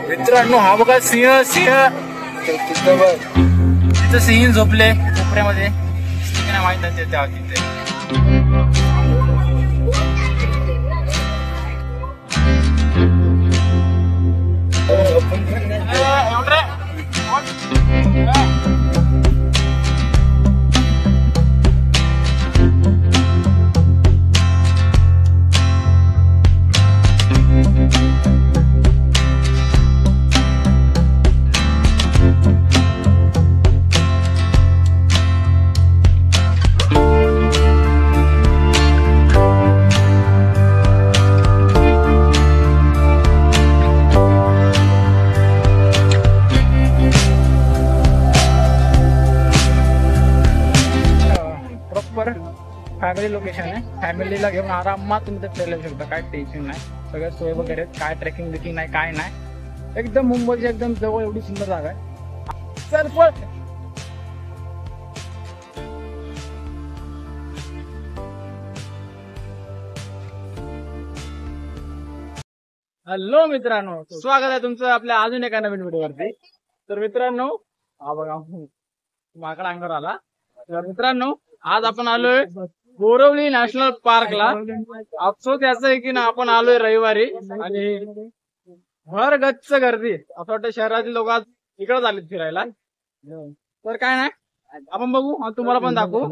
मित्रांनो हा बघा सिंह सिंह तिथं सिंह झोपले कोपऱ्यामध्ये नाही माहित आहे त्या तिथे फॅमिली लोकेशन आहे. फॅमिलीला घेऊन आरामात तुम्ही ते फिरायला शकता. काय टेन्शन नाही. सगळ्या सोय वगैरे काय ट्रेकिंग बिकिंग नाही काय नाही. एकदम मुंबईच्या एकदम जवळ एवढी सुंदर जागा आहे. चल पळ. हॅलो मित्रांनो, स्वागत आहे तुमचं आपल्या अजून एका नवीन व्हिडिओवरती. तर मित्रांनो हा बघा माकडा अंगावर आला. तर मित्रांनो आज आपण आलोय बोरवली नॅशनल पार्कला. अफसोस याचा आहे की ना आपण आलोय रविवारी आणि भर गच्च गर्दी. असं वाटतं शहरातील लोक आज इकडे आलेत फिरायला. तर काय नाही आपण बघू तुम्हाला पण दाखवू.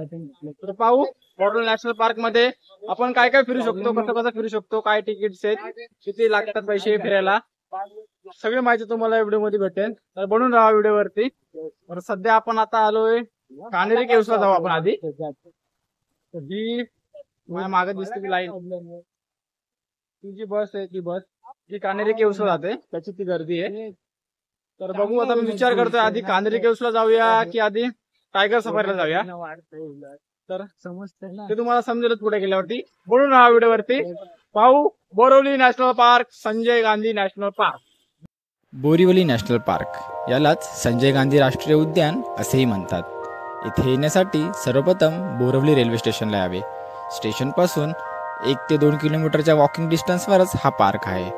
तर पाहू बोरवली नॅशनल पार्क मध्ये आपण काय काय फिरू शकतो, कसं कसं फिरू शकतो, काय तिकीट्स आहेत, किती लागतात पैसे फिरायला, सगळी माहिती तुम्हाला व्हिडिओ मध्ये भेटेल. तर बनून राहा व्हिडिओवरती. तर सध्या आपण आता आलोय कानेरी केव्सला जाऊ आपण आधी. ही माझ्या मागे दिसते की लाईन ती जी बस आहे ती बस जी कानेरी केव्सला जाते त्याची ती गर्दी आहे. तर बघू आता मी विचार करतोय आधी कानेरी केव्सला जाऊया की आधी टायगर सफारीला जाऊया. तर ते तुम्हाला समजेलच पुढे गेल्यावरती. बोलून राहा व्हिडिओवरती. पाहू Borivali national park, Sanjay Gandhi national park. Borivali national park यालाच संजय गांधी राष्ट्रीय उद्यान असेही म्हणतात. इथे येण्यासाठी सर्वप्रथम बोरिवली रेल्वे स्टेशनला यावे. स्टेशनपासून 1 ते 2 किलोमीटरच्या वॉकिंग डिस्टन्सवरच हा पार्क आहे.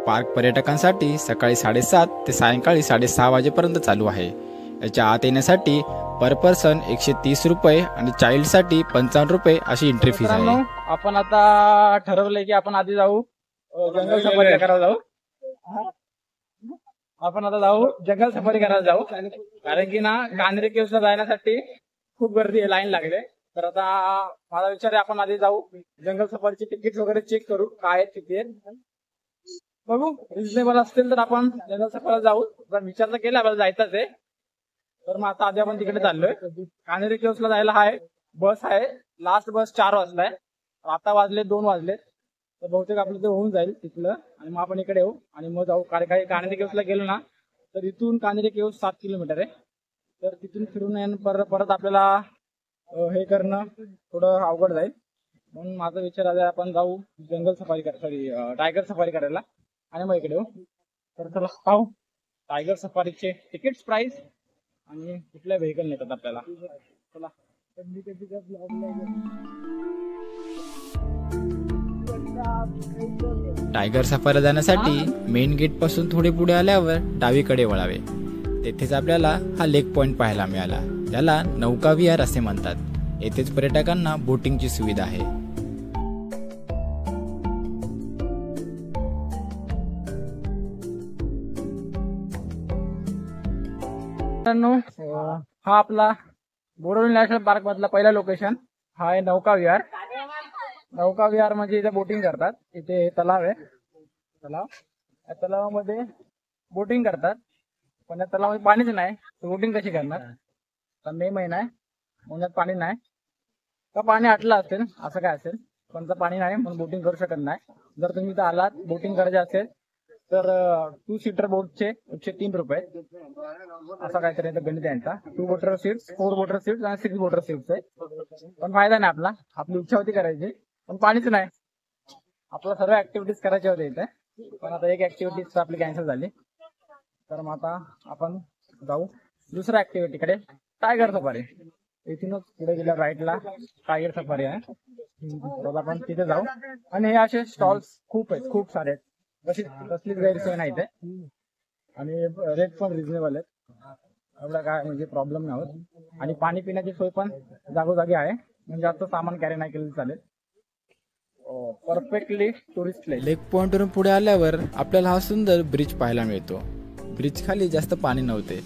पार्क पर्यटकांसाठी सकाळी 7:30 ते सायंकाळी 6:30 वाजेपर्यंत चालू आहे. याच्या आत येण्यासाठी पर पर्सन 130 रुपये आणि चाइल्डसाठी 55 रुपये अशी एंट्री फीज आहे. आपण आता ठरवलंय की आपण आधी जाऊ जंगल सफारी करायला जाऊ. आपण आता जाऊ जंगल सफारी करायला जाऊ. कारण की ना कानेरी केव्सला जाण्यासाठी खूप गर्दी आहे, लाईन लागले. तर आता माझा विचार आहे आपण आधी जाऊ जंगल सफारीचे तिकीट वगैरे चेक करू काय आहेत किती आहेत. बघू रिजनेबल असतील तर आपण जंगल सफारीला जाऊ. विचार तर केला आपल्याला जायचंच आहे. तर मग आता आधी आपण तिकडे चाललोय. कानेरी केव्सला जायला आहे बस आहे. लास्ट बस 4 वाजलाय. आता वाजले 2 वाजले. तर बहुतेक आपलं ते होऊन जाईल तिथलं आणि मग आपण इकडे येऊ आणि मग जाऊ. काही कानेरी केव्सला गेलो ना तर इथून कानेरी केव्स 7 किलोमीटर आहे. तर तिथून फिरून परत आपल्याला हे करणं थोडं अवघड जाईल. म्हणून माझा विचार आहे आपण जाऊ जंगल सफारी टायगर सफारी करायला आणि मग इकडे येऊ. तर चला पाहू टायगर सफारीचे तिकीट्स प्राइस आणि कुठल्या व्हेकल नेतात आपल्याला. चला टायगर सफारीला जाण्यासाठी मेन गेट पासून थोडे पुढे आल्यावर डावीकडे वळावे. तेथेच आपल्याला हा लेक पॉइंट पाहायला मिळाला. याला नौका विहार असे म्हणतात. येथेच पर्यटकांना बोटिंगची सुविधा आहे. हा आपला बोरिवली नॅशनल पार्क मधला पहिला लोकेशन हा आहे नौका विहार. नौका विहार म्हणजे इथे बोटिंग करतात. इथे तलाव आहे. या तलावामध्ये बोटिंग करतात. पण या तलावामध्ये पाणीच नाही. बोटिंग कशी करणार. तर मे महिना आहे, उन्हात पाणी नाही का पाणी आटलं असेल असं काय असेल. पण तर पाणी नाही म्हणून बोटिंग करू शकत नाही. जर तुम्ही इथं आलात बोटिंग करायचे असेल तर 2 सीटर बोटचे 103 रुपये असा काहीतरी गणित आहे यांचा. 2 वॉटर सीट्स, 4 वॉटर सीट्स आणि 6 वॉटर सीट्स आहे. पण फायदा नाही आपला. आपली इच्छा होती करायची पण पाणीच नाही. आपल्या सर्व ऍक्टिव्हिटीज करायच्या होत्या इथे पण आता एक ऍक्टिव्हिटीज आपली कॅन्सल झाली. तर मग आता आपण जाऊ दुसऱ्या ऍक्टिव्हिटीकडे टायगर सफारी. इथूनच पुढे गेल्या राईटला टायगर सफारी आहे. तर आपण तिथे जाऊ आणि हे असे स्टॉल्स खूप आहेत, खूप सारे आहेत. कसलीच गैरसोय नाही इथे आणि रेट पण रिझनेबल आहेत. एवढा काय म्हणजे प्रॉब्लेम नाही होत आणि पाणी पिण्याची सोय पण जागोजागी आहे. म्हणजे जास्त सामान कॅरी नाही केलं चालेल. Perfectly tourist place. लेक पॉइंटवरून पुढे आल्यावर आपल्याला हा सुंदर ब्रिज पाहायला मिळतो. ब्रिज खाली जास्त पाणी नव्हते,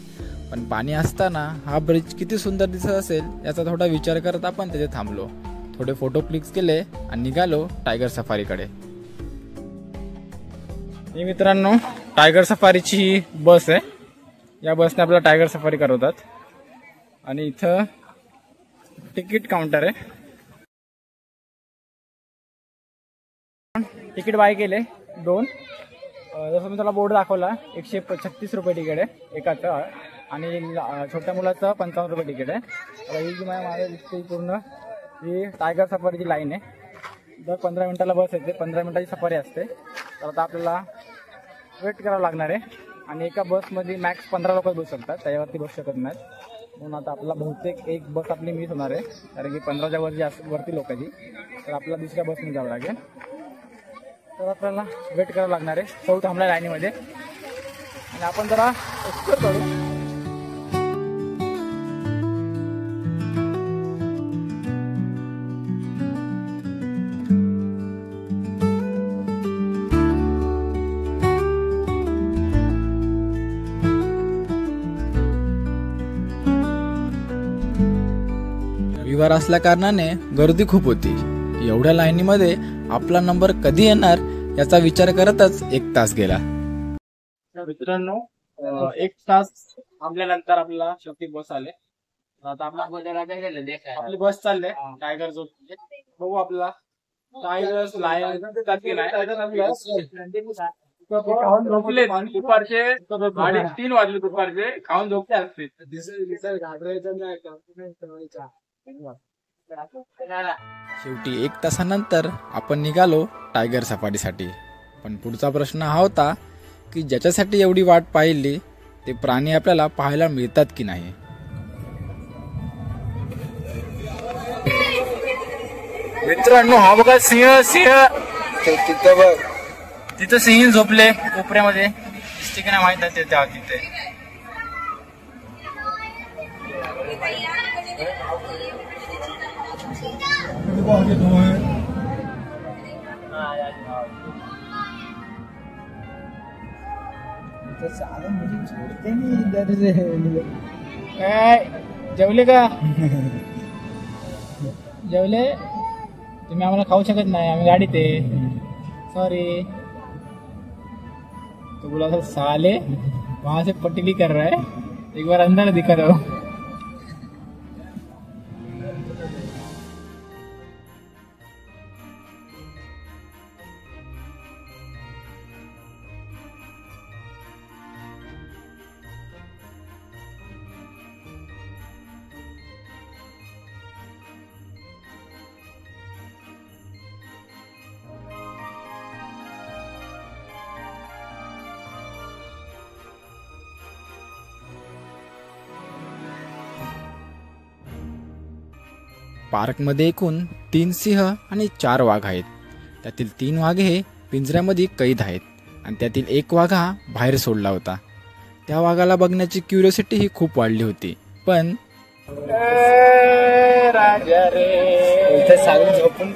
पण पाणी असताना हा ब्रिज किती सुंदर दिसत असेल याचा थोडा विचार करत आपण तिथे थांबलो. थोडे फोटो क्लिक्स केले आणि निघालो टायगर सफारीकडे. मित्रांनो, टायगर सफारीची ही बस आहे. या बसने आपल्याला टायगर सफारी करवतात आणि इथं तिकीट काउंटर आहे. तिकीट बाय केले 2. जसं मी त्याला बोर्ड दाखवला 136 रुपये तिकीट आहे एकाचं आणि छोट्या मुलाचं 55 रुपये तिकीट आहे. आता ही जी माझ्या दिसते पूर्ण ही टायगर सफारीची लाईन आहे. दर 15 मिनिटाला बस येते. 15 मिनिटाची सफारी असते. तर आता आपल्याला वेट करावं लागणार आहे आणि एका बसमध्ये मॅक्स 15 लोक बसू शकतात, त्याच्यावरती बसू शकत नाहीत. म्हणून आता आपल्याला बहुतेक एक बस आपली मिस होणार आहे, कारण की 15च्या वरती लोकांची. तर आपल्याला दुसऱ्या बसने जावं लागेल. तर आपल्याला वेट करावं लागणार आहे. सौ थांबला लाईनीमध्ये आणि आपण जरा एक्सप्लोर करू. रविवार असल्या कारणाने गर्दी खूप होती. एवढ्या लाईनीमध्ये आपला नंबर कधी येणार याचा विचार करतच 1 तास गेला. मित्रांनो, 1 तास थांबल्यानंतर आपल्याला शेवटी बस आले. आता आपली बस चालले टायगर झोन. बघू आपल्याला टायगर लायन खाऊन झोपले. दुपारचे 3:30 वाजले. दुपारचे खाऊन झोपले असते. शेवटी 1 तासानंतर आपण निघालो टायगर सफारीसाठी. पण पुढचा प्रश्न हा होता की ज्याच्यासाठी एवढी वाट पाहिली ते प्राणी आपल्याला पाहायला मिळतात की नाही. मित्रांनो, हा बघा सिंह. तिथं बघ, तिथं सिंह झोपले कोपऱ्यामध्ये. दिसते की नाही माहित नाही तिथे. काय जेवले का? जेवले? तुम्ही आम्हाला खाऊ शकत नाही, आम्ही गाडीत आहे. सॉरी. तो बोला साले वहां से पटली कर रहा है, एक बार अंदर दिखा रहा. पार्कमध्ये एकूण 3 सिंह आणि 4 वाघ आहेत. त्यातील 3 वाघ हे पिंजऱ्यामध्ये कैद आहेत आणि त्यातील 1 वाघ हा बाहेर सोडला होता. त्या वाघाला बघण्याची क्युरिओसिटी ही खूप वाढली होती. पण राजा रे इथे सारून झोपून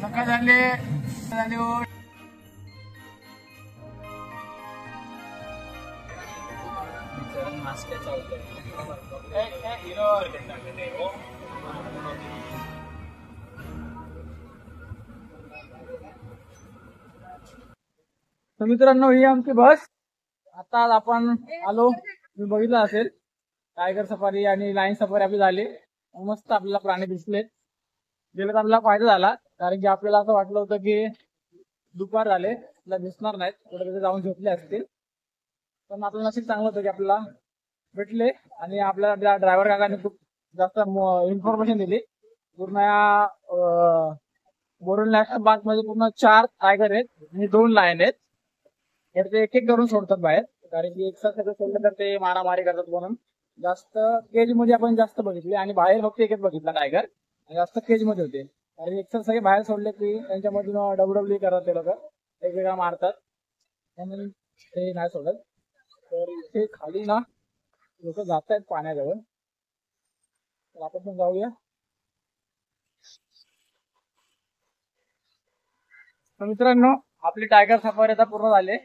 सकाळ झाले. तर मित्रांनो, ही आमची बस. आता आपण आलो, तुम्ही बघितलं असेल, टायगर सफारी आणि लाईन सफारी आपली झाली. मस्त आपल्याला प्राणी दिसले. गेलं तर आपल्याला फायदा झाला, कारण की आपल्याला असं वाटलं होतं की दुपार झाले आपल्याला दिसणार नाहीत, कुठे तिथे जाऊन झोपले असतील. पण आपलं नशीब चांगलं होतं की आपल्याला भेटले आणि आपल्याला ड्रायव्हर काकाने खूप जास्त इन्फॉर्मेशन दिली. पूर्ण या बोरवली नॅशनल पार्क मध्ये पूर्ण 4 टायगर आहेत आणि 2 लायन आहेत. तर ते एक एक करून सोडतात बाहेर, कारण की एक साथ सगळं सोडलं तर ते मारामारी करतात म्हणून. जास्त केज मध्ये आपण जास्त बघितले आणि बाहेर फक्त एकच बघितला टायगर आणि जास्त केज मध्ये होते. आणि एकतर सगळे बाहेर सोडले की त्यांच्यामधून डब्ल्यूडब्ल्यू करतात ते लोक वेगवेगळ्या मारतात म्हणून ते नाही सोडत. तर इथे खाली ना लोक जात आहेत पाण्याजवळ, तर आपण पण जाऊया. तर मित्रांनो आपली टायगर सफारी आता पूर्ण झाले.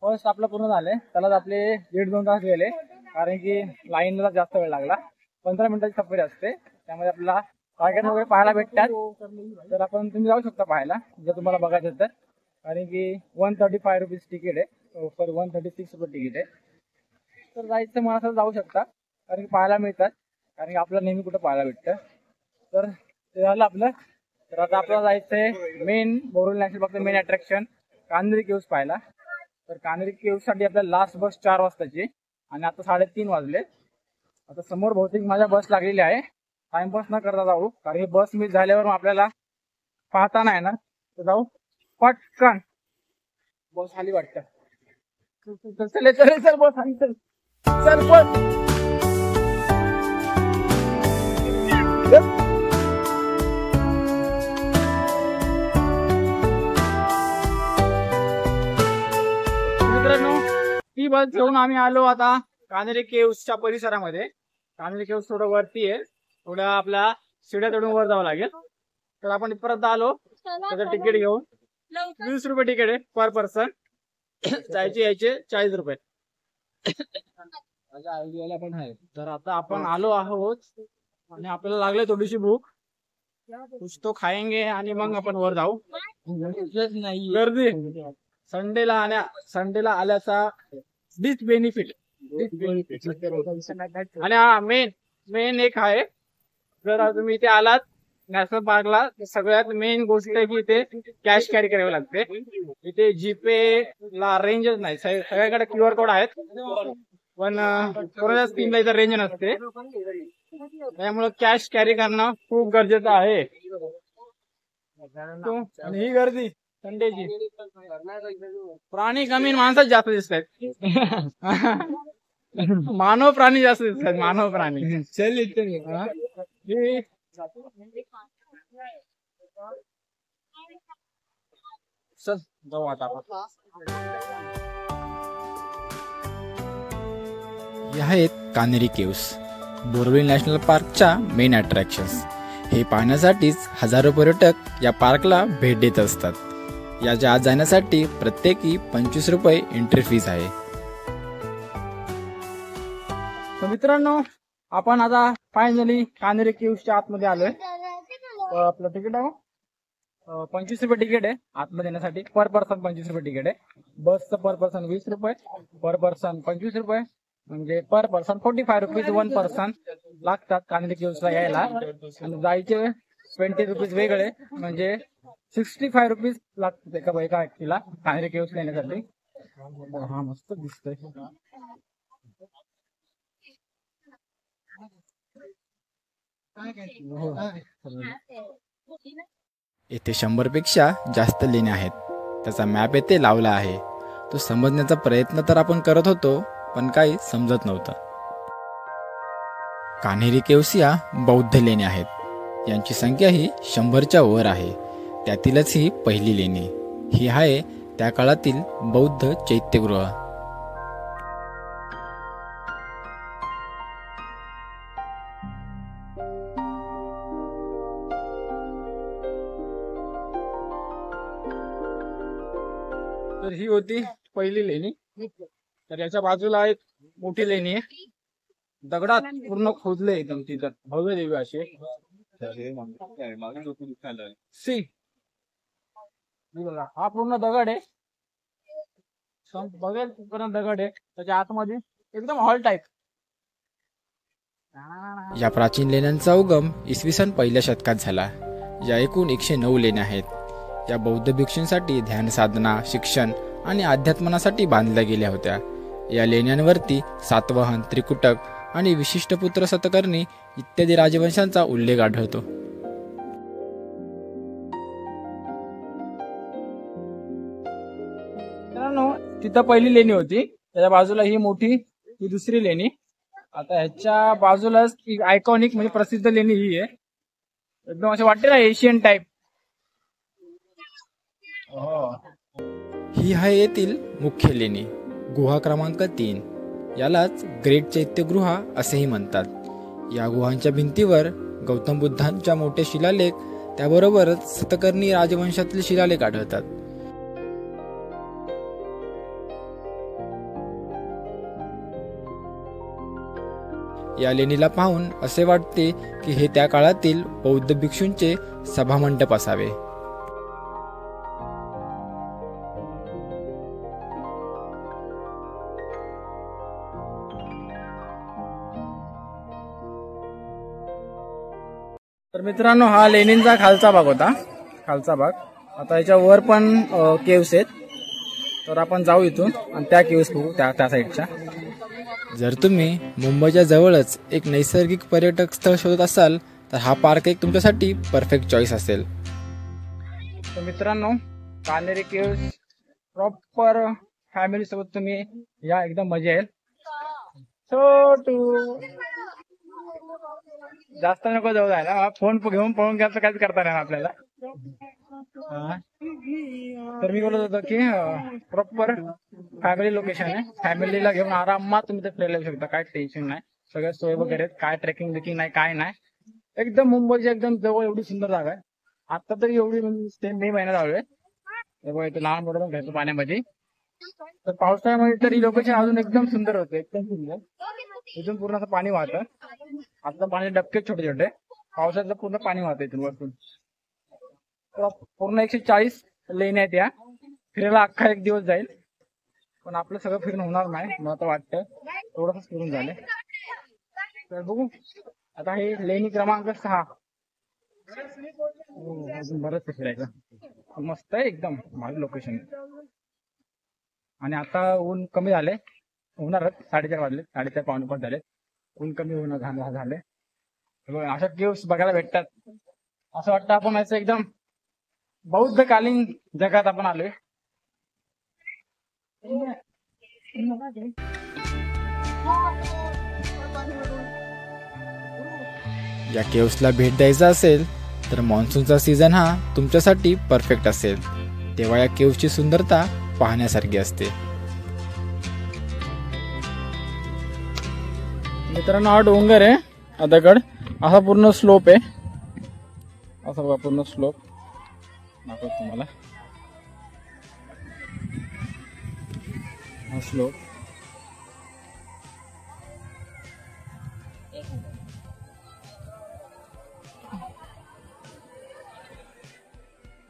फर्स्ट आपलं पूर्ण झाले, त्यालाच आपले 1.5-2 तास गेले कारण की लाईनला जास्त वेळ लागला. 15 मिनिटाची सफारी असते त्यामध्ये आपल्याला टायगर वगैरे पाहायला भेटतात. तर आपण तुम्ही जाऊ शकता पाहायला जर तुम्हाला बघायचं तर, कारण की 135 रुपीज तिकीट आहे, 136 रुपये तिकीट आहे. तर जायचं मला असं जाऊ शकता कारण की पाहायला मिळतात, कारण की आपल्याला नेहमी कुठं पाहायला भेटतं. तर ते झालं आपलं. तर आता आपल्याला जायचंय मेन बोरिवली नॅशनल पार्कचं मेन अट्रॅक्शन कान्हेरी केव्ज पाहायला. तर कान्हेरी केव्ज साठी आपल्याला लास्ट बस 4 वाजताची आणि आता 3:30 वाजले. आता समोर बहुतेक माझ्या बस लागलेली आहे. टाइमपास न करता जाऊ कारण ही बस मिस झाल्यावर मग पाहता नाही ना, तर जाऊ पटकन. बस आली वाटतं. चल चल चल बस आली, चल चल बस. मित्रांनो ती बस घेऊन आम्ही आलो आता कान्हेरी केव्जच्या परिसरामध्ये. कान्हेरी केव्ज थोडं वरती आहे, थोडं आपल्या शिड्या चढून वर जावं लागेल. तर आपण परत आलो, त्याचं तिकीट घेऊन 20 रुपये तिकीट आहे पर पर्सन. जायचे यायचे 40 रुपये. आयडियाला पण आहे. तर आता आपण आलो आहोत आणि आपल्याला लागले थोडीशी भूक. कुछ तो खाएंगे आणि मग आपण वर जाऊ. गर्दी संडेला आल्याचा डिसबेनिफिट. आणि हा मेन एक आहे, जर तुम्ही इथे आलात नॅशनल पार्कला तर सगळ्यात मेन गोष्ट आहे की इथे कॅश कॅरी करावी लागते. इथे जीपे ला रेंजच नाही, सगळ्याकडे QR कोड आहेत पण कोणाच्या स्कीमला इथे रेंज नसते, त्यामुळे कॅश कॅरी करणं खूप गरजेचं आहे. आणि ही गर्दी संडेची, प्राणी कमी माणसाच जास्त दिसत आहेत. मानव प्राणी जास्त दिसतात, मानव प्राणी. चल जाऊ आता. हे आहेत कान्हेरी केव्ज, बोरिवली नॅशनल पार्कच्या मेन अट्रॅक्शन्स. हे पाहण्यासाठीच हजारो पर्यटक या पार्कला भेट देत असतात. याच्या आत जाण्यासाठी प्रत्येकी 25 रुपये एंट्री फीस आहे. तर मित्रांनो आपण आता फायनली कान्हेरी केव्जच्या आतमध्ये आलोय. आपलं तिकीट आहे 25 रुपये तिकीट आहे आतमध्ये येण्यासाठी. पर पर्सन 25 रुपये तिकीट आहे. बसचं पर पर्सन 20 रुपये, पर पर्सन 25 रुपये, म्हणजे पर पर्सन 45 रुपीज 1 पर्सन लागतात कान्हेरी केव्जला यायला. आणि जायचे 20 रुपीज वेगळे, म्हणजे 65 रुपीज लागतात एका व्यक्तीला कान्हेरी केव्जला येण्यासाठी. हा मस्त दिसतोय. येथे 100 पेक्षा जास्त लेण्या आहेत. त्याचा मॅप येथे लावला आहे. तो समजण्याचा प्रयत्न तर आपण करत होतो पण काही समजत नव्हतं. कान्हेरी केव्ज या बौद्ध लेण्या आहेत. यांची संख्या ही 100च्या वर आहे. त्यातीलच ही पहिली लेणी. ही आहे त्या काळातील बौद्ध चैत्यगृह. तर ही होती पहिली लेणी. तर याच्या बाजूला एक मोठी लेणी आहे, दगडात पूर्ण खोदले एकदम. तिथं भव्य देवी अशी सी हा पूर्ण दगड आहे, बघेल पूर्ण दगड आहे. त्याच्या आतमध्ये एकदम हॉल टाईप. या प्राचीन लेण्यांचा उगम इसवी सन 1ल्या शतकात झाला. या एकूण 109 लेण्या आहेत. या बौद्ध भिक्षूंसाठी ध्यान साधना, शिक्षण आणि अध्यात्मनासाठी बांधल्या गेल्या होत्या. या लेण्यांवरती सातवाहन, त्रिकुटक आणि विशिष्ट पुत्र सतकर्णी इत्यादी राजवंशांचा उल्लेख आढळतो. तिथं पहिली लेणी होती, त्याच्या बाजूला ही मोठी, ही दुसरी लेणी. आता ह्याच्या बाजूलाच आयकॉनिक म्हणजे प्रसिद्ध लेणी ही आहे, एकदम असे वाटते ना एशियन टाईप. ही आहे येथील मुख्य लेणी, गुहा क्रमांक 3. यालाच ग्रेट चैत्यगृहा असेही म्हणतात. या गुहांच्या भिंतीवर गौतम बुद्धांच्या मोठे शिलालेख, त्याबरोबरच सतकर्णी राजवंशातील शिलालेख आढळतात. या लेणीला पाहून असे वाटते की हे त्या काळातील बौद्ध भिक्षूंचे सभामंडप असावे. तर मित्रांनो, हा लेणींचा खालचा भाग होता, खालचा भाग. आता याच्या वर पण केव्स आहेत, तर आपण जाऊ इथून आणि त्या केव्स बघू त्या साईडच्या. जर तुम्ही मुंबईच्या जवळच एक नैसर्गिक पर्यटक स्थळ शोधत असाल तर हा पार्क एक तुमच्यासाठी परफेक्ट चॉईस असेल. तर मित्रांनो, कान्हेरी केव्स प्रॉपर फॅमिली सोबत तुम्ही या, एकदम मजा येईल. छोटू जास्त नको जाऊ जायला, फोन घेऊन पळून घ्यायचं काहीच करता नाही आपल्याला. तर मी बोलत होतो की प्रॉपर फॅमिली लोकेशन आहे, फॅमिलीला घेऊन आरामात तुम्ही ते फिरायला येऊ शकता, काय टेन्शन नाही. सगळ्या सोय वगैरे, काय ट्रेकिंग बिकिंग नाही, काय नाही. एकदम मुंबईच्या एकदम जवळ एवढी सुंदर जागा आहे. आता तरी एवढी म्हणजे मे महिन्यात आलोय, इथे लहान मोठं पण घ्यायचं पाण्यामध्ये. तर पावसाळ्यामध्ये तरी लोकेशन अजून एकदम सुंदर होतं, एकदम सुंदर. इथून पूर्ण असं पाणी वाहतं. आता पाणी डबके छोटे छोटे, पावसाचं पूर्ण पाणी वाहतं इथून वरतून. पूर्ण 140 लेण्या आहेत या, फिरायला अख्खा एक दिवस जाईल. पण आपलं सगळं फिरणं होणार नाही, मला तर वाटतं थोडंसं फिरून झालं. तर बघू आता हे लेणी क्रमांक 6. अजून बरंच फिरायचं, मस्त आहे एकदम भारी लोकेशन. आणि आता ऊन कमी झाले, होणारच 4:30 वाजले, 4:30 पावणे 5 झाले. ऊन कमी होणं झाले. अशा केव्स बघायला भेटतात, असं वाटतं आपण असं एकदम बौद्धकालीन जगात आपण आलोय. या केव्सला भेट द्यायचा असेल तर मान्सूनचा सीझन हा तुमच्यासाठी परफेक्ट असेल, तेव्हा या केव्सची सुंदरता पाहण्यासारखी असते. मित्रांनो, हा डोंगर आहे, हा दगड असा पूर्ण स्लोप आहे, असा बघा पूर्ण स्लोप दाखवतो तुम्हाला. हा स्लोप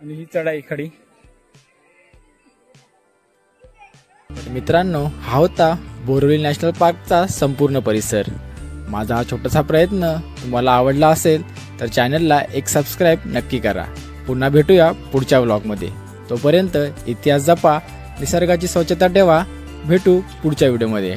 आणि ही चढाई खडी. मित्रांनो, हा होता बोरिवली नॅशनल पार्कचा संपूर्ण परिसर. माझा हा छोटासा प्रयत्न तुम्हाला आवडला असेल तर चॅनलला एक सबस्क्राईब नक्की करा. पुन्हा भेटूया पुढच्या व्लॉगमध्ये. तोपर्यंत इतिहास जपा, निसर्गाची स्वच्छता ठेवा. भेटू पुढच्या व्हिडिओमध्ये.